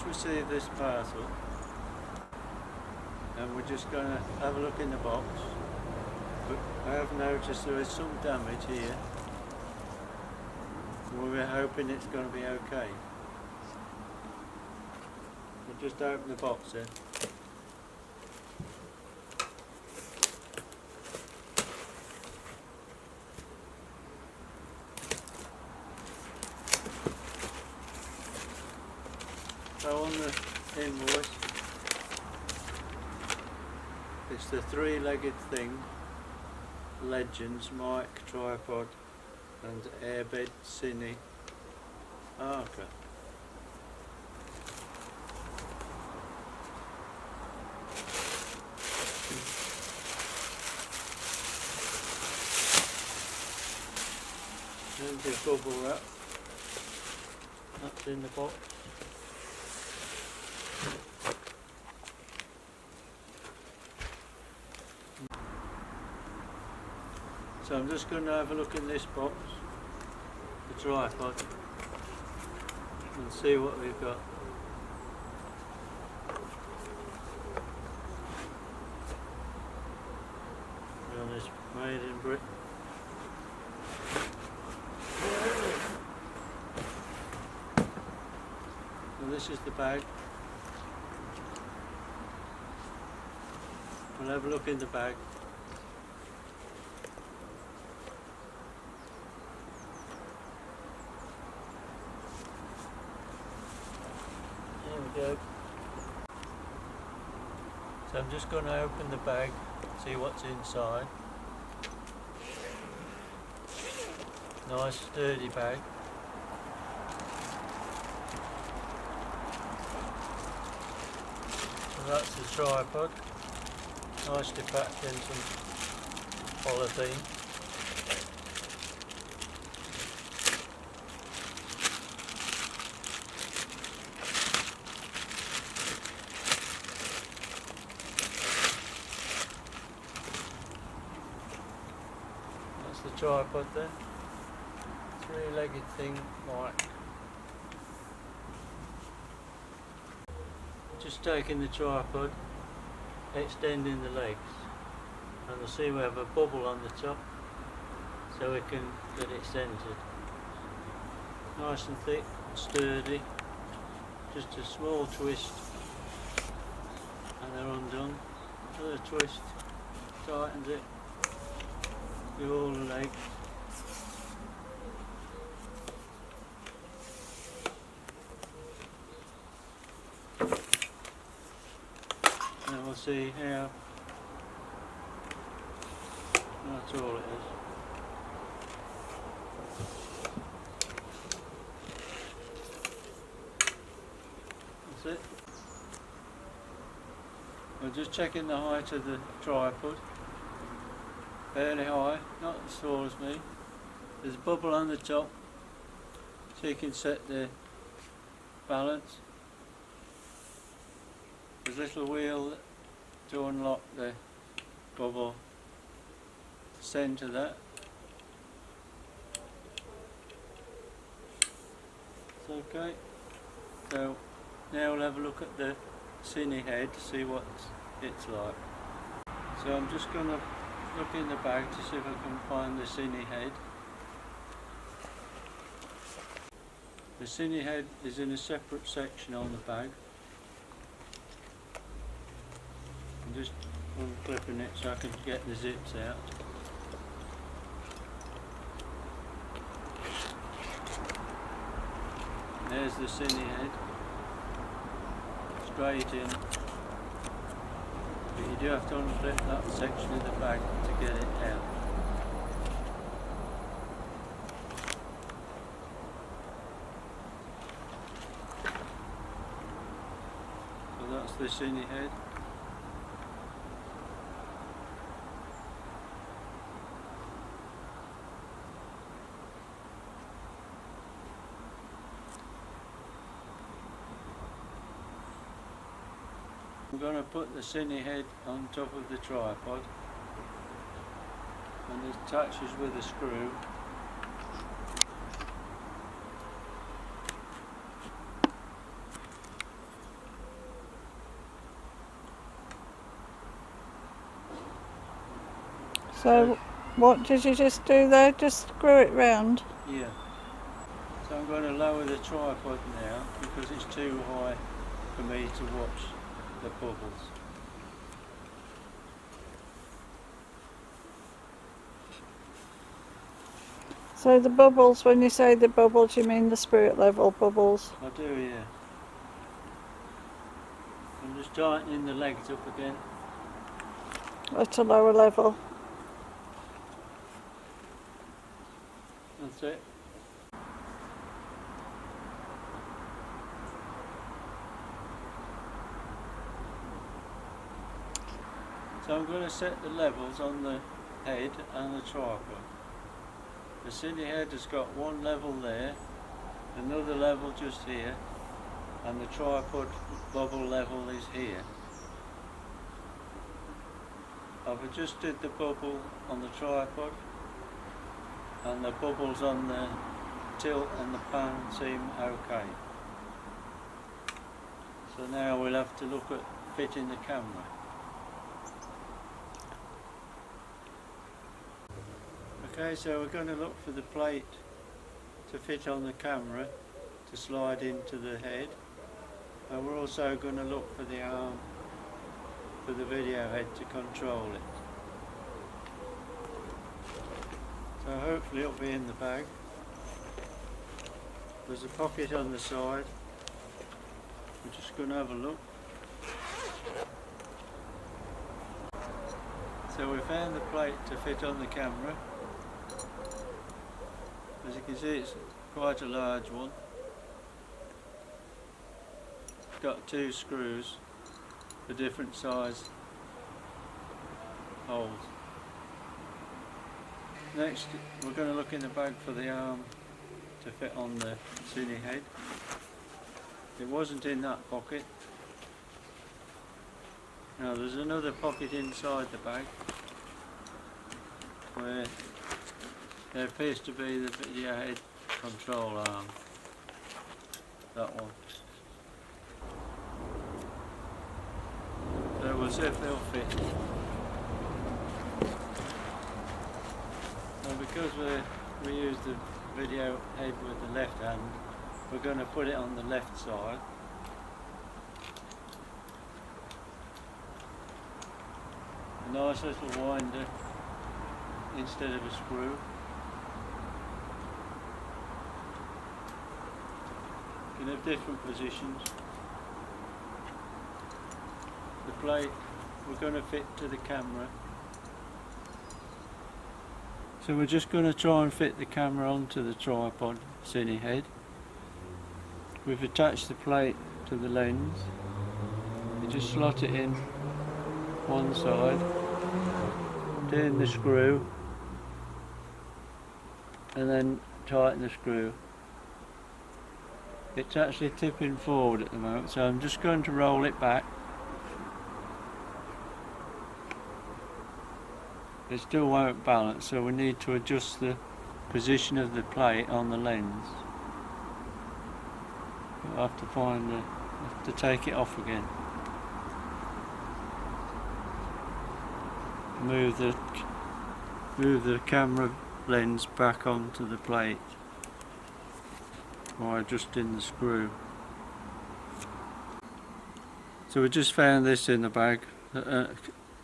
received this parcel and we're just going to have a look in the box, but I have noticed there is some damage here. We're hoping it's going to be okay. We'll just open the box then. So on the invoice, it's the three-legged thing, Legends, mic, tripod and AirHed Cine Arca. And the bubble wrap, that's in the box. So I'm just going to have a look in this box, the tripod, and see what we've got. And it's made in Britain. And this is the bag. We'll have a look in the bag. Go. So I'm just going to open the bag, see what's inside. Nice sturdy bag. So that's the tripod, nicely packed in some polythene. The tripod then, three-legged thing, like just taking the tripod, extending the legs, and you'll see we have a bubble on the top so we can get it centered. Nice and thick, sturdy, just a small twist and they're undone. Another twist, tightens it. Do all the legs. And we'll see how. That's all it is. That's it. We're just checking the height of the tripod. Fairly high, not as tall as me. There's a bubble on the top so you can set the balance. There's a little wheel to unlock the bubble, centre that. It's okay. So now we'll have a look at the Cine head to see what it's like. So I'm just going to look in the bag to see if I can find the Cine head. The Cine head is in a separate section on the bag. I'm just unclipping it so I can get the zips out. There's the Cine head, straight in. But you do have to unclip that section of the bag to get it out. So that's the Cine head. I'm going to put the Cine head on top of the tripod and it attaches with a screw. So what did you just do there? Just screw it round? Yeah. So I'm going to lower the tripod now because it's too high for me to watch the bubbles. So the bubbles, when you say the bubbles, you mean the spirit level bubbles? I do, yeah. I'm just tightening the legs up again. At a lower level. That's it. So I'm going to set the levels on the head and the tripod. The Cine head has got one level there, another level just here, and the tripod bubble level is here. I've adjusted the bubble on the tripod, and the bubbles on the tilt and the pan seem okay. So now we'll have to look at fitting the camera. Okay, so we're going to look for the plate to fit on the camera to slide into the head, and we're also going to look for the arm for the video head to control it. So hopefully it'll be in the bag. There's a pocket on the side. We're just going to have a look. So we found the plate to fit on the camera. As you can see, it's quite a large one. It's got 2 screws for different size holes. Next, we're going to look in the bag for the arm to fit on the Cine head. It wasn't in that pocket. Now there's another pocket inside the bag where there appears to be the video head control arm. That one. So we'll see if they'll fit. And because we use the video head with the left hand, we're going to put it on the left side. A nice little winder instead of a screw. You can have different positions. The plate we're going to fit to the camera. So we're just going to try and fit the camera onto the tripod Cine head. We've attached the plate to the lens. You just slot it in one side, turn the screw, and then tighten the screw. It's actually tipping forward at the moment, so I'm just going to roll it back. It still won't balance, so we need to adjust the position of the plate on the lens. We'll have to take it off again. Move the camera lens back onto the plate by adjusting the screw. So we just found this in the bag,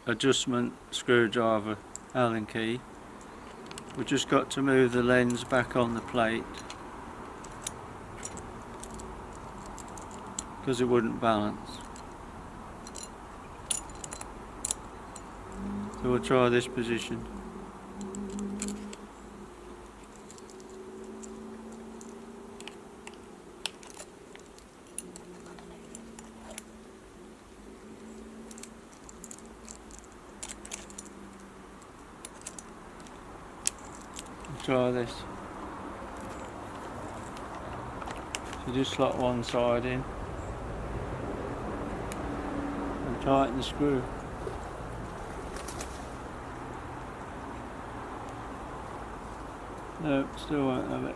adjustment screwdriver Allen key. We've just got to move the lens back on the plate because it wouldn't balance. So we'll try this position. Try this. So just slot one side in and tighten the screw. No, still won't have it.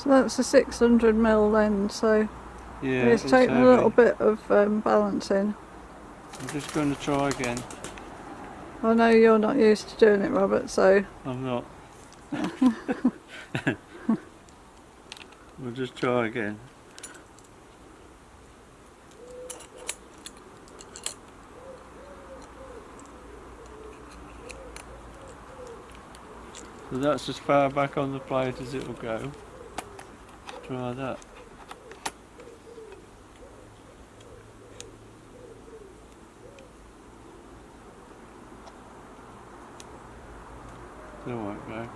So that's a 600mm lens, so Yeah, it's taking a little bit of balancing. I'm just going to try again. I know you're not used to doing it, Robert, so... I'm not. We'll just try again. So that's as far back on the plate as it will go. Try that. Still won't go.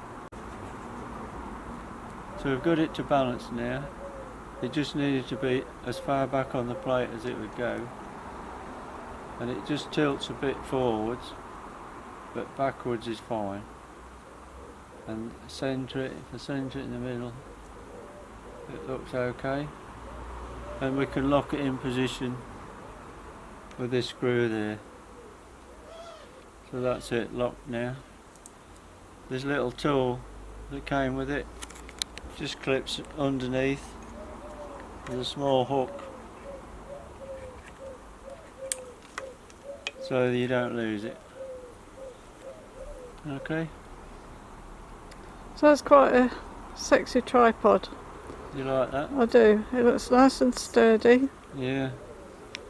So we've got it to balance now. It just needed to be as far back on the plate as it would go. And it just tilts a bit forwards, but backwards is fine. And centre it, if I centre it in the middle, it looks okay. And we can lock it in position with this screw there. So that's it, locked now. This little tool that came with it just clips underneath with a small hook, so that you don't lose it. Okay. So that's quite a sexy tripod. You like that? I do. It looks nice and sturdy. Yeah.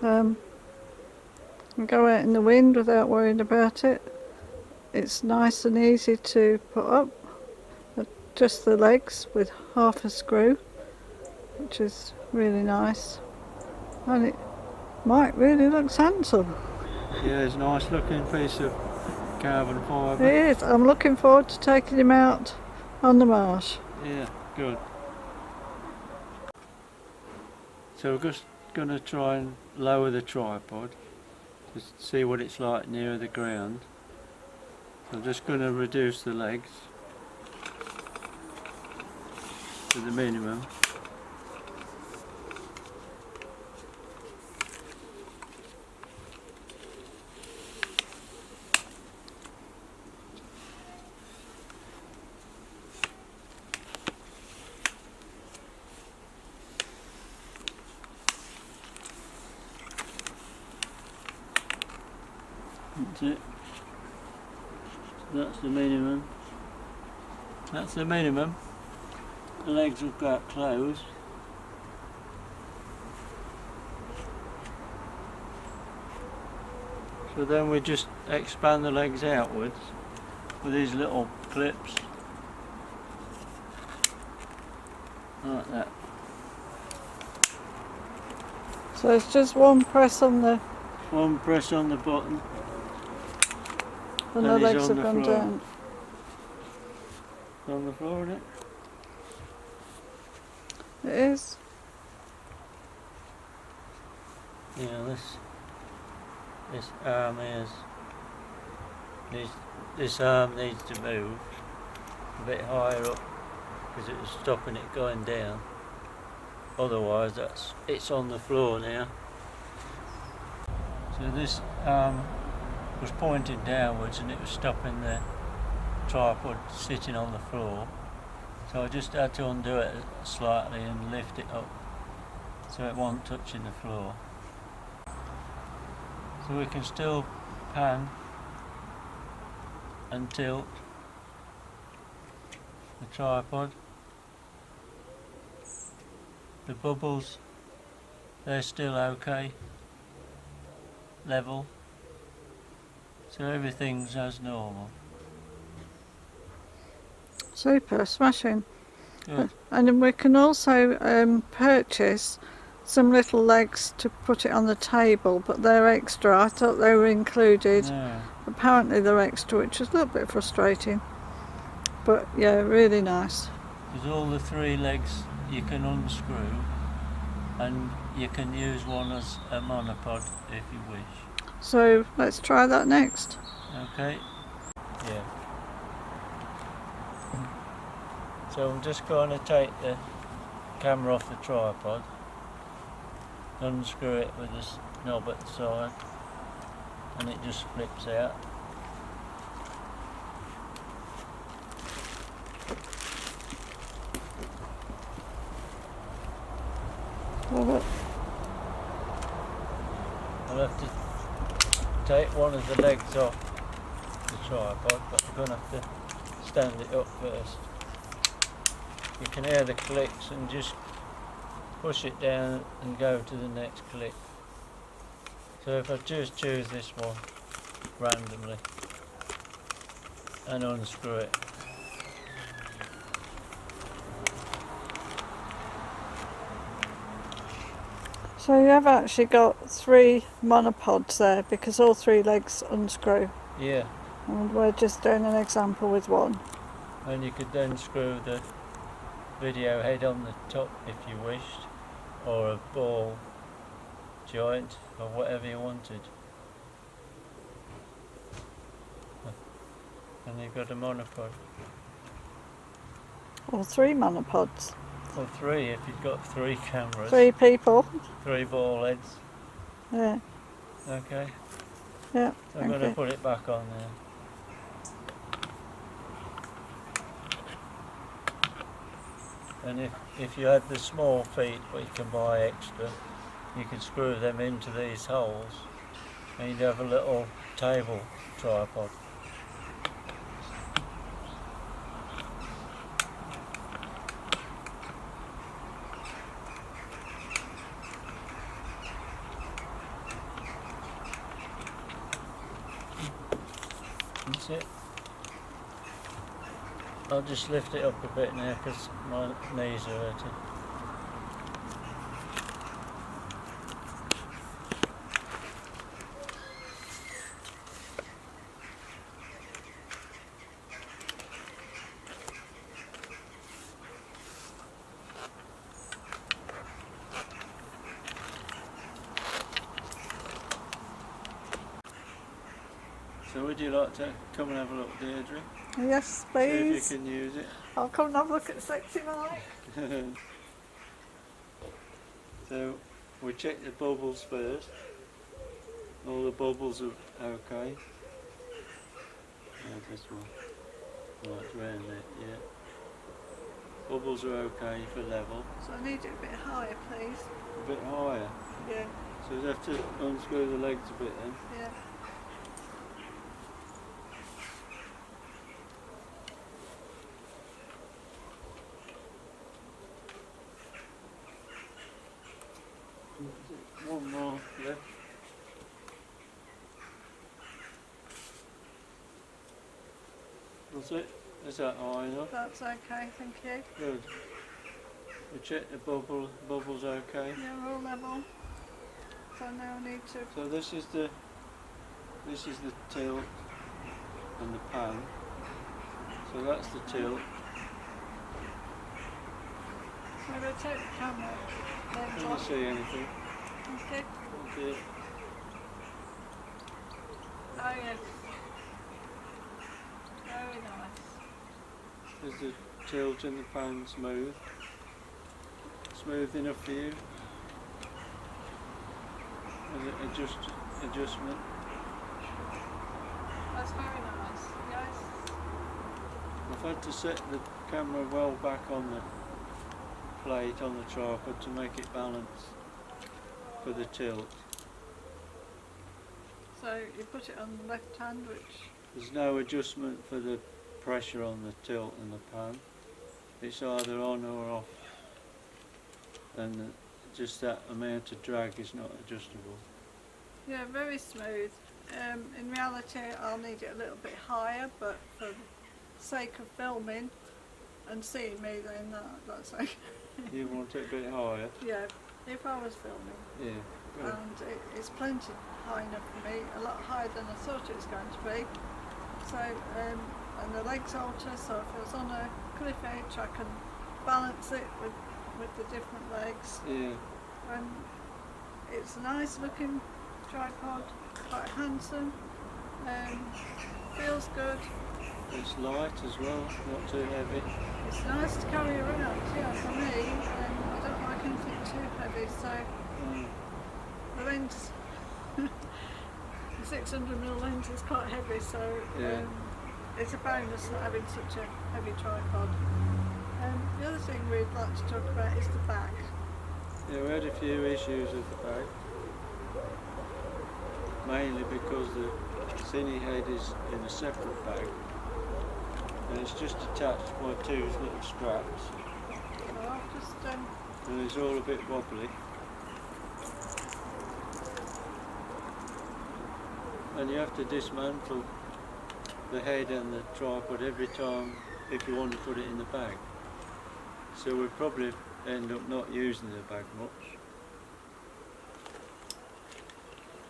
You can go out in the wind without worrying about it. It's nice and easy to put up. Just the legs with half a screw, which is really nice. And it might really looks handsome. Yeah, it's a nice looking piece of carbon fibre. It is. I'm looking forward to taking him out on the marsh. Yeah, good. So we're just going to try and lower the tripod to see what it's like near the ground. So I'm just going to reduce the legs to the minimum. That's it. So that's the minimum. That's the minimum. The legs have got closed. So then we just expand the legs outwards with these little clips. Like that. So it's just one press on the... One press on the button. And the Then he's legs on have the gone floor. down. It's on the floor, isn't it? It is. Yeah, this arm this arm needs to move a bit higher up because it was stopping it going down. Otherwise, it's on the floor now. So this arm was pointing downwards and it was stopping the tripod sitting on the floor. So I just had to undo it slightly and lift it up so it wasn't touching the floor. So we can still pan and tilt the tripod. The bubbles, they're still okay, level, so everything's as normal. Super, smashing. Good. And then we can also purchase some little legs to put it on the table, but they're extra. I thought they were included. No. Apparently they're extra, which is a little bit frustrating. But yeah, really nice. Because all the three legs you can unscrew, and you can use one as a monopod if you wish. So let's try that next. Okay. Yeah. So I'm just going to take the camera off the tripod, unscrew it with this knob at the side, and it just flips out. Well, I'll have to take one of the legs off the tripod, but I'm going to have to stand it up first. You can hear the clicks and just push it down and go to the next click. So if I just choose this one randomly and unscrew it. so you have actually got 3 monopods there because all 3 legs unscrew. Yeah, And we're just doing an example with one. and you could then screw the video head on the top if you wished, or a ball joint, or whatever you wanted. And you've got a monopod. Or 3 monopods. Or 3 if you've got 3 cameras. 3 people. 3 ball heads. Yeah. Okay. Yeah. So I'm going to put it back on there. And if you had the small feet, but you can buy extra, you could screw them into these holes and you'd have a little table tripod. That's it. I'll just lift it up a bit now because my knees are hurting. So would you like to come and have a look, Deirdre? Yes, See if please. you can use it. I'll come and have a look at Sexy Mike. So we check the bubbles first. All the bubbles are okay. This one. Right round it, yeah. Bubbles are okay for level. So I need it a bit higher, please. A bit higher. Yeah. So we have to unscrew the legs a bit then. Yeah. One more left. That's it. Is that high enough? That's okay, thank you. Good. We check the bubbles okay. Yeah, we're all level. So now I need to. So this is the tilt and the pan. So that's the tilt. I'm going to take the camera lens Can you off. see anything? Okay. Okay. Oh yes. Very nice. Is the tilt and the pan smooth? Smooth enough for you? Is it adjustment? That's very nice. Yes. I've had to set the camera well back on the plate on the tripod to make it balance for the tilt. So you put it on the left hand, which There's no adjustment for the pressure on the tilt and the pan. It's either on or off, and just that amount of drag is not adjustable. yeah, very smooth. In reality, I'll need it a little bit higher, but for the sake of filming and seeing me, then that's okay. You want it a bit higher? Yeah, if I was filming. Yeah. Good. And it's plenty high enough for me, a lot higher than I thought it was going to be. So, and the legs alter, so if I was on a cliff edge I can balance it with the different legs. Yeah. And it's a nice looking tripod, quite handsome, feels good. It's light as well, not too heavy. It's nice to carry around, yeah, for me. I don't like anything too heavy, so the lens, the 600mm lens is quite heavy, so Yeah. it's a bonus not having such a heavy tripod. The other thing we'd like to talk about is the back. Yeah, we had a few issues with the bag, mainly because the Cine head is in a separate bag and it's just attached by two little straps and it's all a bit wobbly. And you have to dismantle the head and the tripod every time if you want to put it in the bag. So we'll probably end up not using the bag much.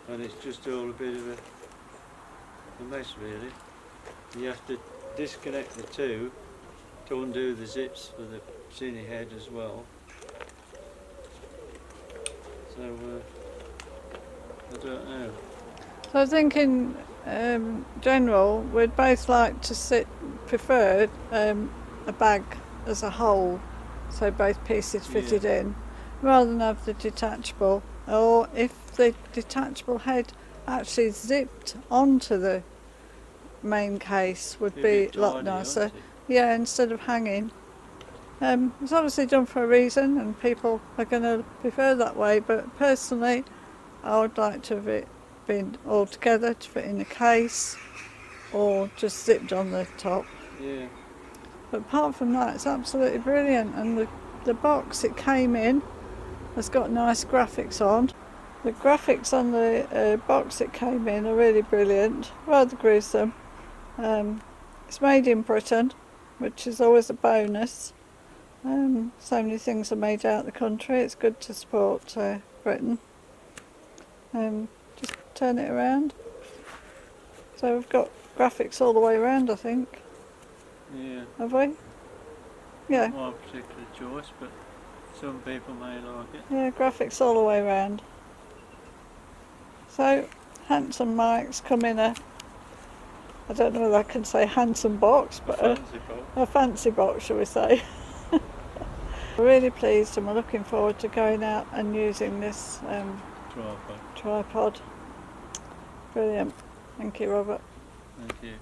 And it's just all a bit of a mess really. You have to disconnect the two to undo the zips for the Cine head as well. So I don't know. So I think in general we'd both like to prefer a bag as a whole, so both pieces fitted in, rather than have the detachable, or if the detachable head actually zipped onto the main case would be a lot nicer. Yeah, instead of hanging. It's obviously done for a reason and people are going to prefer that way, but personally I would like to have it been all together to fit in the case or just zipped on the top. Yeah. But apart from that, it's absolutely brilliant, and the box it came in has got nice graphics on. The graphics on the box it came in are really brilliant, rather gruesome. It's made in Britain, which is always a bonus. So many things are made out of the country, it's good to support Britain. Just turn it around. So we've got graphics all the way around, I think. Yeah. Have we? Yeah. Not my particular choice, but some people may like it. Yeah, graphics all the way around. So, handsome mics come in I don't know whether I can say handsome box, but a fancy box, shall we say. We're really pleased and we're looking forward to going out and using this tripod. Brilliant. Thank you, Robert. Thank you.